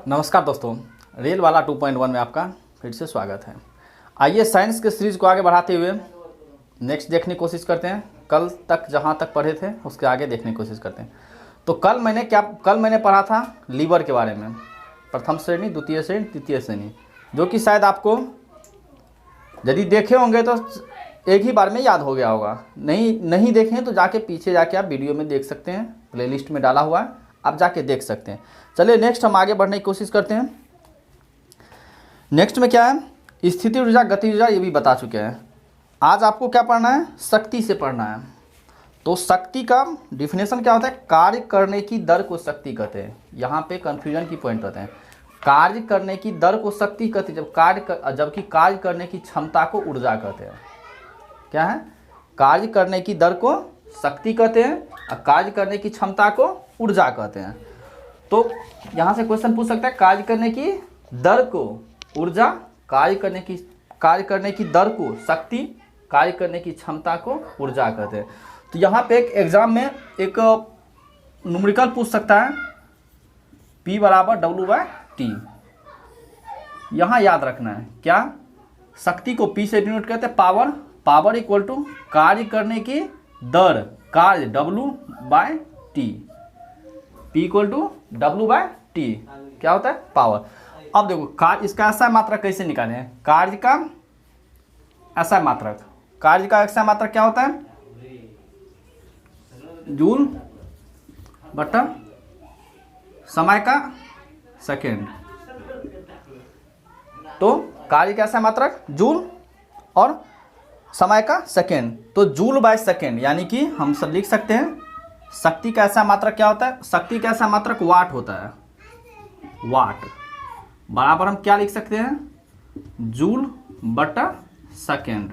नमस्कार दोस्तों, रेल वाला 2.1 में आपका फिर से स्वागत है। आइए साइंस के सीरीज़ को आगे बढ़ाते हुए नेक्स्ट देखने की कोशिश करते हैं। कल तक जहां तक पढ़े थे उसके आगे देखने की कोशिश करते हैं। तो कल मैंने पढ़ा था लीवर के बारे में, प्रथम श्रेणी, द्वितीय श्रेणी, तृतीय श्रेणी, जो कि शायद आपको यदि देखे होंगे तो एक ही बार में याद हो गया होगा। नहीं देखें तो जाके पीछे जाके आप वीडियो में देख सकते हैं, प्लेलिस्ट में डाला हुआ है, आप जाके देख सकते हैं। चलिए नेक्स्ट हम आगे बढ़ने की कोशिश करते हैं। नेक्स्ट में क्या है, स्थिति ऊर्जा, गति ऊर्जा, ये भी बता चुके हैं। आज आपको क्या पढ़ना है, शक्ति से पढ़ना है। तो शक्ति का डिफिनेशन क्या होता है, कार्य करने की दर को शक्ति कहते हैं। यहाँ पे कंफ्यूजन की पॉइंट होते हैं। कार्य करने की दर को शक्ति कहते हैं, जबकि कार्य करने की क्षमता को ऊर्जा कहते हैं। क्या है, कार्य करने की दर को शक्ति कहते हैं और कार्य करने की क्षमता को ऊर्जा कहते हैं। तो यहाँ से क्वेश्चन पूछ सकता है, कार्य करने की दर को ऊर्जा, कार्य करने की दर को शक्ति, कार्य करने की क्षमता को ऊर्जा कहते हैं। तो यहाँ पे एक एग्जाम में एक न्यूमेरिकल पूछ सकता है, P बराबर W/T। यहाँ याद रखना है क्या, शक्ति को P से डिनोट करते हैं, पावर इक्वल टू कार्य करने की दर, कार्य W/T, P equal to W/T क्या होता है, पावर। अब देखो कार्य, इसका ऐसा मात्रक कैसे निकालें, कार्य का ऐसा मात्रक क्या होता है, जूल बटा समय का सेकेंड। तो कार्य का ऐसा मात्रक जूल और समय का सेकेंड, तो जूल बाय सेकेंड, यानी कि हम सब लिख सकते हैं शक्ति का ऐसा मात्रक क्या होता है, शक्ति का ऐसा मात्रक वाट होता है। वाट बराबर हम क्या लिख सकते हैं, जूल बटा सेकेंड।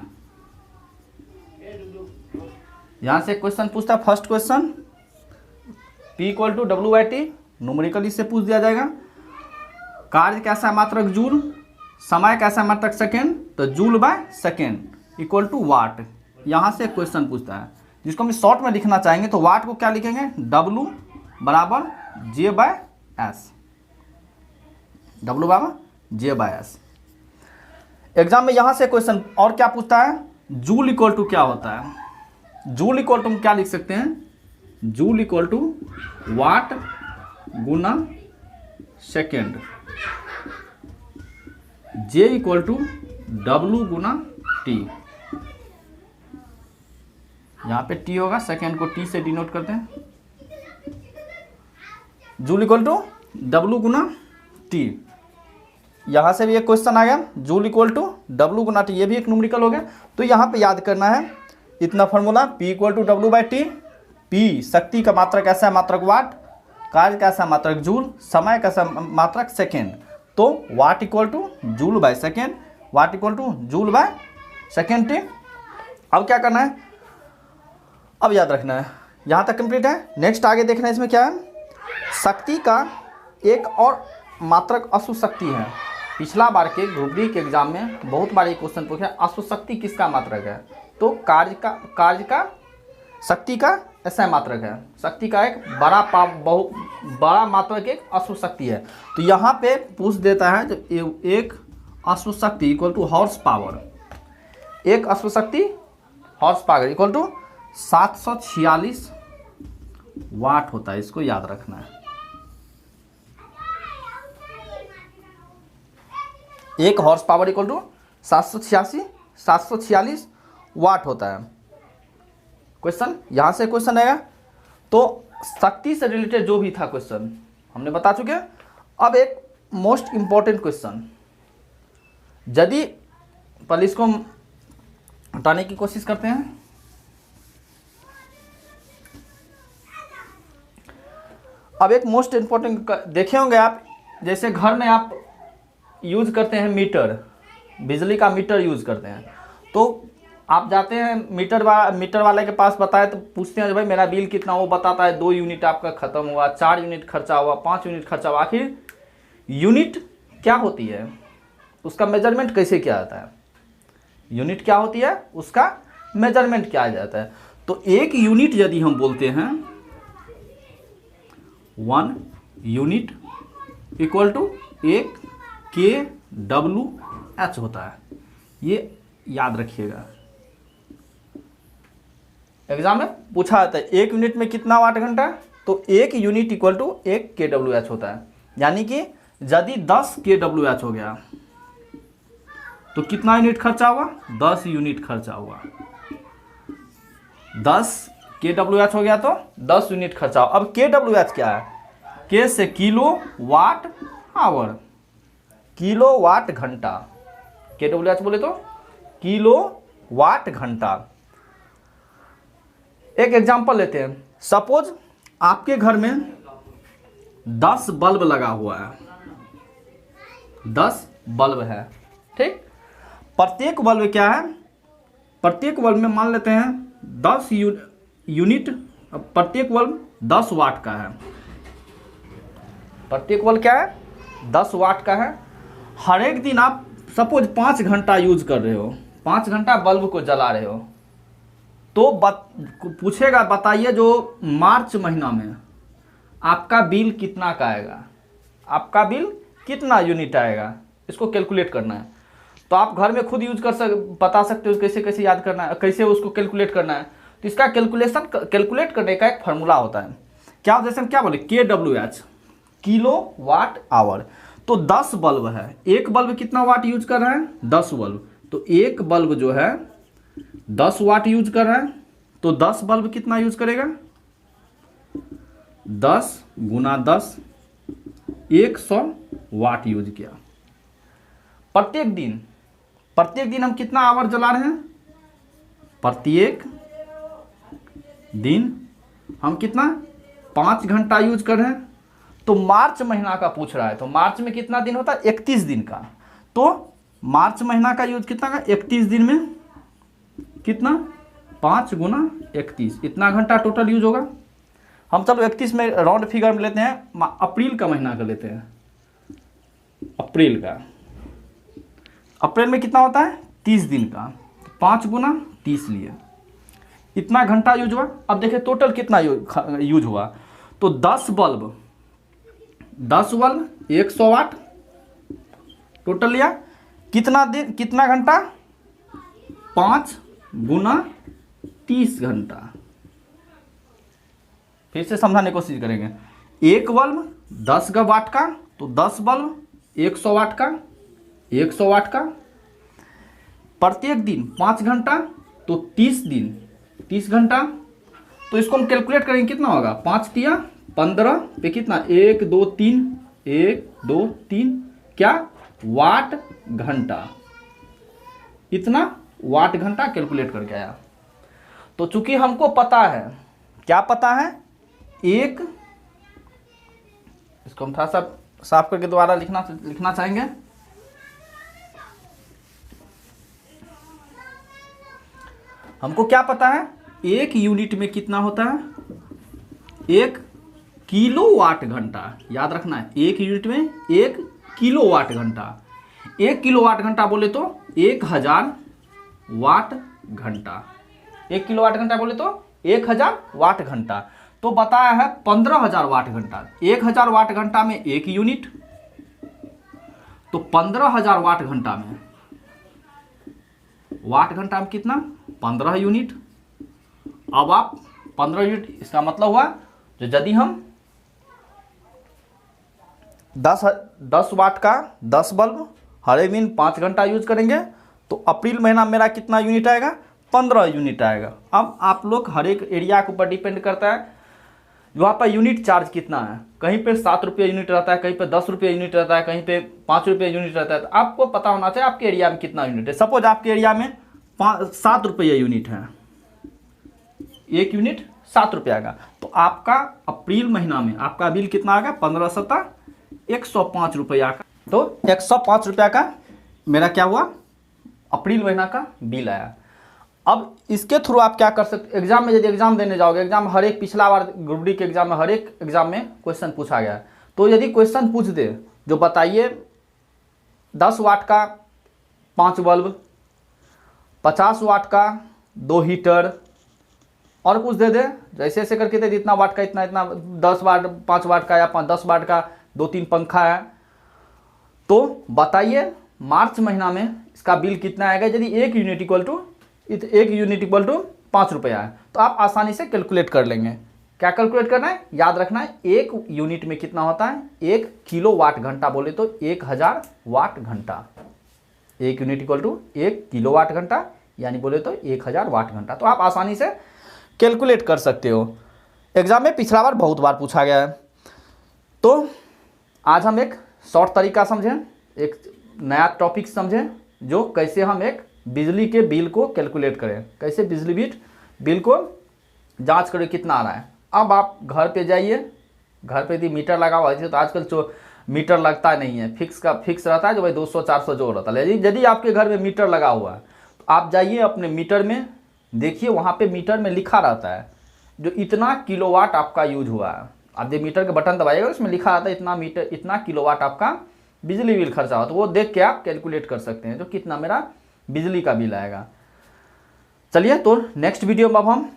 यहां से क्वेश्चन पूछता है, first question P equal to W/T, numerically से पूछ दिया जाएगा। कार्य का ऐसा मात्रक जूल, समय का ऐसा मात्रक सेकेंड, तो joule by second equal to watt. यहां से क्वेश्चन पूछता है, जिसको हम शॉर्ट में लिखना चाहेंगे तो वाट को क्या लिखेंगे, W बराबर J/S, W बराबर J/S। एग्जाम में यहां से क्वेश्चन और क्या पूछता है, जूल इक्वल टू क्या होता है, जूल इक्वल टू हम क्या लिख सकते हैं, जूल इक्वल टू वाट गुना second, J equal to W गुना T। यहाँ पे T होगा, सेकेंड को T से डिनोट करते हैं। जूल इक्वल टू W गुना T। यहाँ से भी एक क्वेश्चन आ गया, जूल इक्वल टू W गुना T, ये भी एक न्यूमेरिकल हो गया। तो यहाँ पे याद करना है इतना formula, P equal to W/T। P शक्ति का मात्रक ऐसा मात्रक वाट, कार्य का ऐसा मात्रक जूल, समय का ऐसा मात्रक सेकेंड। तो watt equal to joule by second, watt equal to joule by second T। अब क्या करना है, अब याद रखना है, यहाँ तक कंप्लीट है। नेक्स्ट आगे देखना है, इसमें क्या है, शक्ति का एक और मात्रक अश्व शक्ति है। पिछला बार के ग्रुप डी के एग्जाम में बहुत बार ये क्वेश्चन पूछा, अश्व शक्ति किसका मात्रक है, तो कार्य का शक्ति का ऐसा मात्रक है। शक्ति का एक बहुत बड़ा मात्रक एक अश्व शक्ति है। तो यहाँ पे पूछ देता है, जब एक अश्व शक्ति इक्वल टू हॉर्स पावर, एक अश्व शक्ति हॉर्स पावर इक्वल टू 746 वाट होता है। इसको याद रखना है, एक हॉर्स पावर इक्वल टू 746 वाट होता है। क्वेश्चन यहां से क्वेश्चन आएगा, तो शक्ति से रिलेटेड जो भी था क्वेश्चन हमने बता चुके हैं। अब एक मोस्ट इंपॉर्टेंट क्वेश्चन, यदि पहले इसको हटाने की कोशिश करते हैं। अब एक मोस्ट इंपॉर्टेंट देखे होंगे आप, जैसे घर में आप यूज करते हैं मीटर, बिजली का मीटर यूज करते हैं। तो आप जाते हैं मीटर वाले के पास, बताए तो पूछते हैं भाई मेरा बिल कितना, वो बताता है 2 यूनिट आपका खत्म हुआ, 4 यूनिट खर्चा हुआ, 5 यूनिट खर्चा हुआ। आखिर यूनिट क्या होती है, उसका मेजरमेंट कैसे किया जाता है, यूनिट क्या होती है, उसका मेजरमेंट किया जाता है। तो एक यूनिट यदि हम बोलते हैं 1 यूनिट इक्वल टू एक kWh होता है, ये याद रखिएगा। एग्जाम में पूछा जाता है 1 यूनिट में कितना वाट घंटा, तो 1 यूनिट इक्वल टू 1 kWh होता है। यानी कि यदि 10 kWh हो गया तो कितना यूनिट खर्चा हुआ, 10 यूनिट खर्चा हुआ। 10 kWh हो गया तो 10 यूनिट खर्चा हुआ। अब kWh क्या है, k से kilowatt hour, kilowatt घंटा। kWh बोले तो किलो वाट घंटा। एक एग्जांपल लेते हैं, सपोज आपके घर में 10 बल्ब लगा हुआ है, 10 बल्ब है, ठीक। प्रत्येक बल्ब क्या है, प्रत्येक बल्ब में मान लेते हैं 10 यूनिट, प्रत्येक बल्ब 10 वाट का है। प्रत्येक बल्ब क्या है, 10 वाट का है। हर एक दिन आप सपोज 5 घंटा यूज कर रहे हो, 5 घंटा बल्ब को जला रहे हो, तो पूछेगा बताइए जो मार्च महीना में आपका बिल कितना का आएगा, आपका बिल कितना यूनिट आएगा, इसको कैलकुलेट करना है। तो आप घर में खुद यूज बता सकते हो कैसे कैसे याद करना है, कैसे उसको कैलकुलेट करना है। तो इसका कैलकुलेट करने का एक फार्मूला होता है। क्या, जैसे हम क्या बोले, kWh, किलो वाट आवर। तो 10 बल्ब है, एक बल्ब कितना वाट यूज कर रहा है, 10 बल्ब। तो एक बल्ब जो है 10 वाट यूज कर रहा है, तो 10 बल्ब कितना यूज करेगा, 10 गुना 10, 100 वाट यूज किया। प्रत्येक दिन हम कितना आवर जला रहे हैं, प्रत्येक दिन हम कितना 5 घंटा यूज कर रहे हैं। तो मार्च महीना का पूछ रहा है, तो मार्च में कितना दिन होता है, 31 दिन का। तो मार्च महीना का यूज कितना का, 31 दिन में कितना, 5 गुना 31, इतना घंटा टोटल यूज होगा। हम चलो 31 में राउंड फिगर में लेते हैं, अप्रैल का महीना का लेते हैं, अप्रैल का। अप्रैल में कितना होता है, 30 दिन का, 5 गुना 30 लिए, इतना घंटा यूज हुआ। अब देखिए टोटल कितना यूज हुआ, तो 10 बल्ब 100 वाट टोटल लिया। कितना दिन, कितना घंटा, 5 गुना 30 घंटा। फिर से समझाने की कोशिश करेंगे। एक बल्ब 10 वाट का, तो 10 बल्ब 100 वाट का, 100 वाट का। प्रत्येक दिन 5 घंटा, तो 30 दिन 30 घंटा। तो इसको हम कैलकुलेट करेंगे, कितना होगा, 5 तिया 15 पे कितना, 1 2 3, 1 2 3 क्या, वाट घंटा। इतना वाट घंटा कैलकुलेट करके आया। तो चूंकि हमको पता है, क्या पता है, एक, इसको हम थोड़ा सा साफ करके दोबारा लिखना चाहेंगे। हमको क्या पता है, 1 यूनिट में कितना होता है, 1 किलोवाट घंटा। याद रखना है, 1 यूनिट में 1 किलोवाट घंटा। 1 किलोवाट घंटा बोले तो 1000 वाट घंटा। 1 किलोवाट घंटा बोले तो 1000 वाट घंटा। तो बताया है 15000 वाट घंटा। 1000 वाट घंटा में 1 यूनिट, तो 15000 वाट घंटा में, वाट घंटा में कितना, 15 यूनिट। अब आप 15 यूनिट, इसका मतलब हुआ जो यदि हम 10 वाट का 10 बल्ब हर एक दिन 5 घंटा यूज करेंगे, तो अप्रैल महीना मेरा कितना यूनिट आएगा, 15 यूनिट आएगा। अब आप लोग हर एक एरिया के ऊपर डिपेंड करता है, वहाँ पर यूनिट चार्ज कितना है। कहीं पे 7 रुपये यूनिट रहता है, कहीं पे 10 रुपये यूनिट रहता है, कहीं पे 5 रुपये यूनिट रहता है। तो आपको पता होना चाहिए आपके एरिया में कितना यूनिट है। सपोज आपके एरिया में 7 रुपये यूनिट है, 1 यूनिट 7 रुपये आएगा, तो आपका अप्रैल महीना में आपका बिल कितना आएगा, 15 सत्ता 105 रुपया का। तो 105 रुपया का मेरा क्या हुआ, अप्रैल महीना का बिल आया। अब इसके थ्रू आप क्या कर सकते, एग्जाम में यदि एग्जाम देने जाओगे, एग्जाम हर एक, पिछला बार ग्रुप डी के एग्जाम में हर एक एग्जाम में क्वेश्चन पूछा गया है। तो यदि क्वेश्चन पूछ दे जो बताइए 10 वाट का 5 बल्ब, 50 वाट का 2 हीटर, और कुछ दे दे, जैसे ऐसे करके दे, इतना वाट का इतना इतना, 10 वाट 5 वाट का या 10 वाट का 2-3 पंखा है, तो बताइए मार्च महीना में इसका बिल कितना आएगा यदि 1 यूनिट इक्वल टू 5 रुपया है। तो आप आसानी से कैलकुलेट कर लेंगे। क्या कैलकुलेट करना है, याद रखना है 1 यूनिट में कितना होता है, 1 किलोवाट घंटा बोले तो 1000 वाट घंटा। 1 यूनिट इक्वल टू 1 किलोवाट घंटा, यानी बोले तो 1000 वाट घंटा। तो आप आसानी से कैलकुलेट कर सकते हो। एग्जाम में पिछला बार बहुत बार पूछा गया है। तो आज हम एक शॉर्ट तरीका समझें, एक नया टॉपिक समझें, जो कैसे हम एक बिजली के बिल को कैलकुलेट करें, कैसे बिजली बिल को जांच करें कितना आ रहा है। अब आप घर पे जाइए, घर पे यदि मीटर लगा हुआ है, तो आजकल जो मीटर लगता नहीं है, फिक्स रहता है जो भाई 200-400 जो रहता है। यदि आपके घर में मीटर लगा हुआ है तो आप जाइए अपने मीटर में, देखिए वहाँ पे मीटर में लिखा रहता है जो इतना किलोवाट आपका यूज हुआ है। आप जब मीटर का बटन दबाइएगा उसमें लिखा रहता है इतना किलोवाट आपका बिजली बिल खर्चा हो। तो वो देख के आप कैलकुलेट कर सकते हैं जो कितना मेरा बिजली का बिल आएगा। चलिए, तो नेक्स्ट वीडियो में अब हम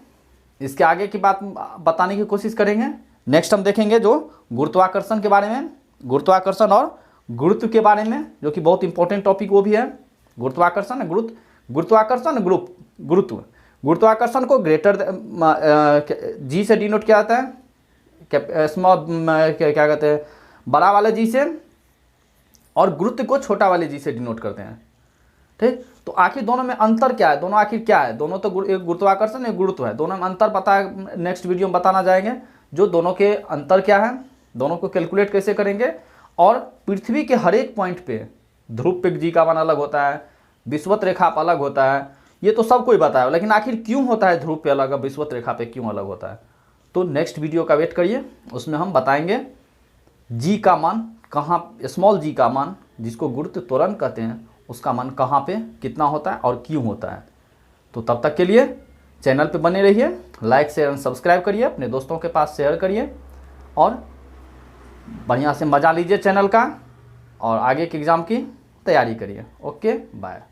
इसके आगे की बात बताने की कोशिश करेंगे। नेक्स्ट हम देखेंगे जो गुरुत्वाकर्षण के बारे में, गुरुत्वाकर्षण और गुरुत्व के बारे में, जो कि बहुत इंपॉर्टेंट टॉपिक वो भी है। गुरुत्वाकर्षण गुरुत्व। गुरुत्वाकर्षण को ग्रेटर जी से डिनोट किया जाता है, स्मॉल क्या कहते हैं, बड़ा वाले जी से, और गुरुत्व को छोटा वाले जी से डिनोट करते हैं। ठीक, तो आखिर दोनों में अंतर क्या है, दोनों आखिर क्या है, दोनों तो एक गुरुत्वाकर्षण एक गुरुत्व है, दोनों में अंतर पता है, नेक्स्ट वीडियो में बताना जाएंगे जो दोनों के अंतर क्या है, दोनों को कैलकुलेट कैसे करेंगे। और पृथ्वी के हर एक पॉइंट पे ध्रुव पे जी का मान अलग होता है, विषुवत रेखा पर अलग होता है, ये तो सब कोई बताया, लेकिन आखिर क्यों होता है ध्रुव पे अलग, विषुवत रेखा पे क्यों अलग होता है। तो नेक्स्ट वीडियो का वेट करिए, उसमें हम बताएंगे जी का मान कहाँ, स्मॉल जी का मान जिसको गुरुत्व त्वरण कहते हैं, उसका मान कहाँ पे कितना होता है और क्यों होता है। तो तब तक के लिए चैनल पे बने रहिए, लाइक शेयर एंड सब्सक्राइब करिए, अपने दोस्तों के पास शेयर करिए और बढ़िया से मज़ा लीजिए चैनल का, और आगे के एग्ज़ाम की तैयारी करिए। Okay, bye.